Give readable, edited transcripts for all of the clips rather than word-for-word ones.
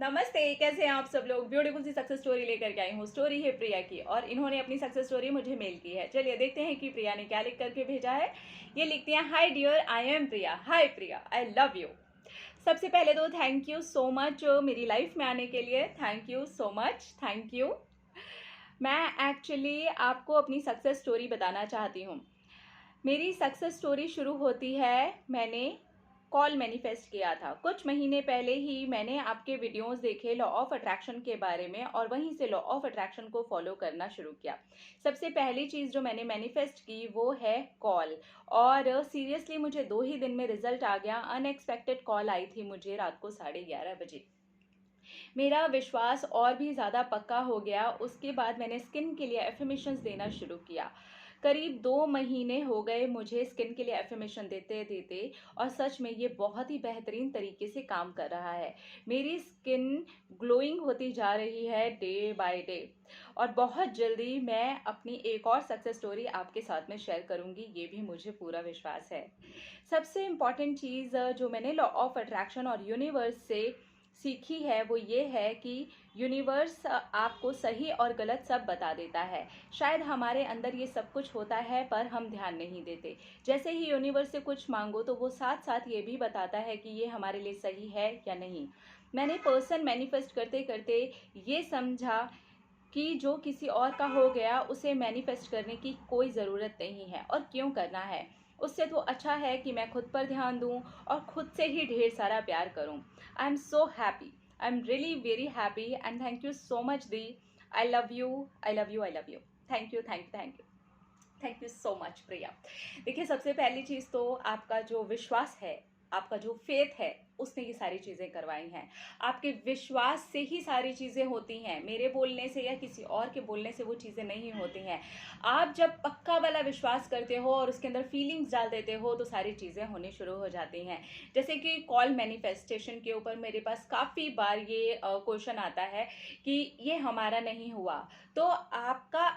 नमस्ते, कैसे हैं आप सब लोग। ब्यूटीफुल सी सक्सेस स्टोरी लेकर के आई हूँ। स्टोरी है प्रिया की और इन्होंने अपनी सक्सेस स्टोरी मुझे मेल की है। चलिए देखते हैं कि प्रिया ने क्या लिख करके भेजा है। ये लिखती हैं, hi dear, I am Priya. Hi Priya, I love you. सबसे पहले तो थैंक यू सो मच मेरी लाइफ में आने के लिए। Thank you so much, thank you. मैं एक्चुअली आपको अपनी सक्सेस स्टोरी बताना चाहती हूँ। मेरी सक्सेस स्टोरी शुरू होती है, मैंने कॉल मैनिफेस्ट किया था। कुछ महीने पहले ही मैंने आपके वीडियोस देखे लॉ ऑफ अट्रैक्शन के बारे में और वहीं से लॉ ऑफ अट्रैक्शन को फॉलो करना शुरू किया। सबसे पहली चीज़ जो मैंने मैनिफेस्ट की वो है कॉल, और सीरियसली मुझे 2 ही दिन में रिजल्ट आ गया। अनएक्सपेक्टेड कॉल आई थी मुझे रात को 11:30 बजे। मेरा विश्वास और भी ज़्यादा पक्का हो गया। उसके बाद मैंने स्किन के लिए एफर्मेशंस देना शुरू किया। करीब 2 महीने हो गए मुझे स्किन के लिए एफर्मेशन देते देते, और सच में ये बहुत ही बेहतरीन तरीके से काम कर रहा है। मेरी स्किन ग्लोइंग होती जा रही है डे बाय डे, और बहुत जल्दी मैं अपनी एक और सक्सेस स्टोरी आपके साथ में शेयर करूंगी, ये भी मुझे पूरा विश्वास है। सबसे इम्पॉर्टेंट चीज़ जो मैंने लॉ ऑफ अट्रैक्शन और यूनिवर्स से सीखी है वो ये है कि यूनिवर्स आपको सही और गलत सब बता देता है। शायद हमारे अंदर ये सब कुछ होता है पर हम ध्यान नहीं देते। जैसे ही यूनिवर्स से कुछ मांगो तो वो साथ साथ ये भी बताता है कि ये हमारे लिए सही है या नहीं। मैंने पर्सन मैनिफेस्ट करते करते ये समझा कि जो किसी और का हो गया उसे मैनिफेस्ट करने की कोई ज़रूरत नहीं है, और क्यों करना है। उससे तो अच्छा है कि मैं खुद पर ध्यान दूं और खुद से ही ढेर सारा प्यार करूं। I am so happy, I am really very happy, and thank you so much दी। I love you, I love you, I love you. Thank you, thank you, thank you, thank you so much Priya. देखिए, सबसे पहली चीज़ तो आपका जो विश्वास है, आपका जो फेथ है, उसने ये सारी चीज़ें करवाई हैं। आपके विश्वास से ही सारी चीज़ें होती हैं। मेरे बोलने से या किसी और के बोलने से वो चीज़ें नहीं होती हैं। आप जब पक्का वाला विश्वास करते हो और उसके अंदर फीलिंग्स डाल देते हो तो सारी चीज़ें होनी शुरू हो जाती हैं। जैसे कि कॉल मैनिफेस्टेशन के ऊपर मेरे पास काफ़ी बार ये क्वेश्चन आता है कि ये हमारा नहीं हुआ। तो आपका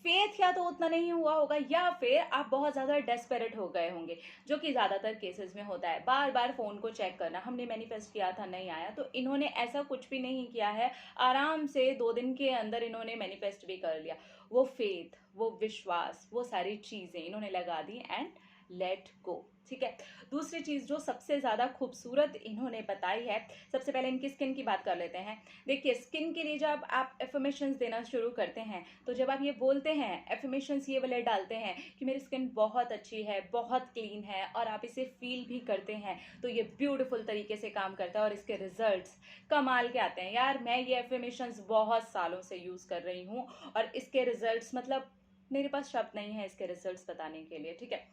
फेथ या तो उतना नहीं हुआ होगा, या फिर आप बहुत ज़्यादा डेस्परेट हो गए होंगे, जो कि ज़्यादातर केसेस में होता है। बार बार फ़ोन को चेक करना, हमने मैनिफेस्ट किया था नहीं आया, तो इन्होंने ऐसा कुछ भी नहीं किया है। आराम से 2 दिन के अंदर इन्होंने मैनिफेस्ट भी कर लिया। वो फेथ, वो विश्वास, वो सारी चीज़ें इन्होंने लगा दी एंड लेट गो। ठीक है। दूसरी चीज़ जो सबसे ज़्यादा खूबसूरत इन्होंने बताई है, सबसे पहले इनकी स्किन की बात कर लेते हैं। देखिए, स्किन के लिए जब आप एफर्मेशंस देना शुरू करते हैं, तो जब आप ये बोलते हैं, एफर्मेशंस ये वाले डालते हैं कि मेरी स्किन बहुत अच्छी है, बहुत क्लीन है, और आप इसे फील भी करते हैं, तो ये ब्यूटीफुल तरीके से काम करता है और इसके रिजल्ट्स कमाल के आते हैं। यार, मैं ये एफर्मेशंस बहुत सालों से यूज़ कर रही हूँ और इसके रिजल्ट्स, मतलब मेरे पास शब्द नहीं है इसके रिजल्ट्स बताने के लिए। ठीक है।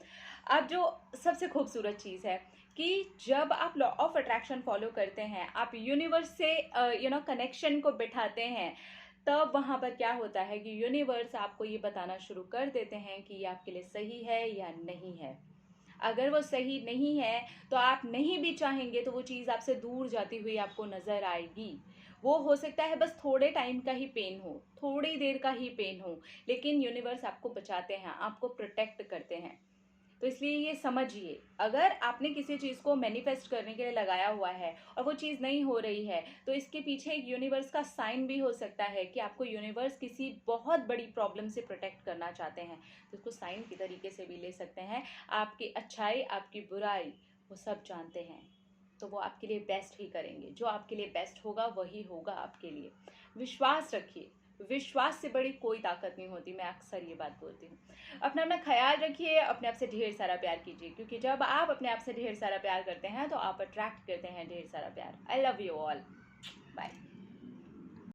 अब जो सबसे खूबसूरत चीज़ है कि जब आप लॉ ऑफ अट्रैक्शन फॉलो करते हैं, आप यूनिवर्स से कनेक्शन को बिठाते हैं, तब वहाँ पर क्या होता है कि यूनिवर्स आपको ये बताना शुरू कर देते हैं कि ये आपके लिए सही है या नहीं है। अगर वो सही नहीं है तो आप नहीं भी चाहेंगे तो वो चीज़ आपसे दूर जाती हुई आपको नज़र आएगी। वो हो सकता है बस थोड़े टाइम का ही पेन हो, थोड़ी देर का ही पेन हो, लेकिन यूनिवर्स आपको बचाते हैं, आपको प्रोटेक्ट करते हैं। तो इसलिए ये समझिए, अगर आपने किसी चीज़ को मैनिफेस्ट करने के लिए लगाया हुआ है और वो चीज़ नहीं हो रही है, तो इसके पीछे एक यूनिवर्स का साइन भी हो सकता है कि आपको यूनिवर्स किसी बहुत बड़ी प्रॉब्लम से प्रोटेक्ट करना चाहते हैं। तो इसको साइन की तरीके से भी ले सकते हैं। आपकी अच्छाई, आपकी बुराई, वो सब जानते हैं, तो वो आपके लिए बेस्ट ही करेंगे। जो आपके लिए बेस्ट होगा वही होगा आपके लिए। विश्वास रखिए, विश्वास से बड़ी कोई ताकत नहीं होती। मैं अक्सर ये बात बोलती हूँ। अपना अपना ख्याल रखिए, अपने आप से ढेर सारा प्यार कीजिए, क्योंकि जब आप अपने आप से ढेर सारा प्यार करते हैं तो आप अट्रैक्ट करते हैं ढेर सारा प्यार। I love you all, bye.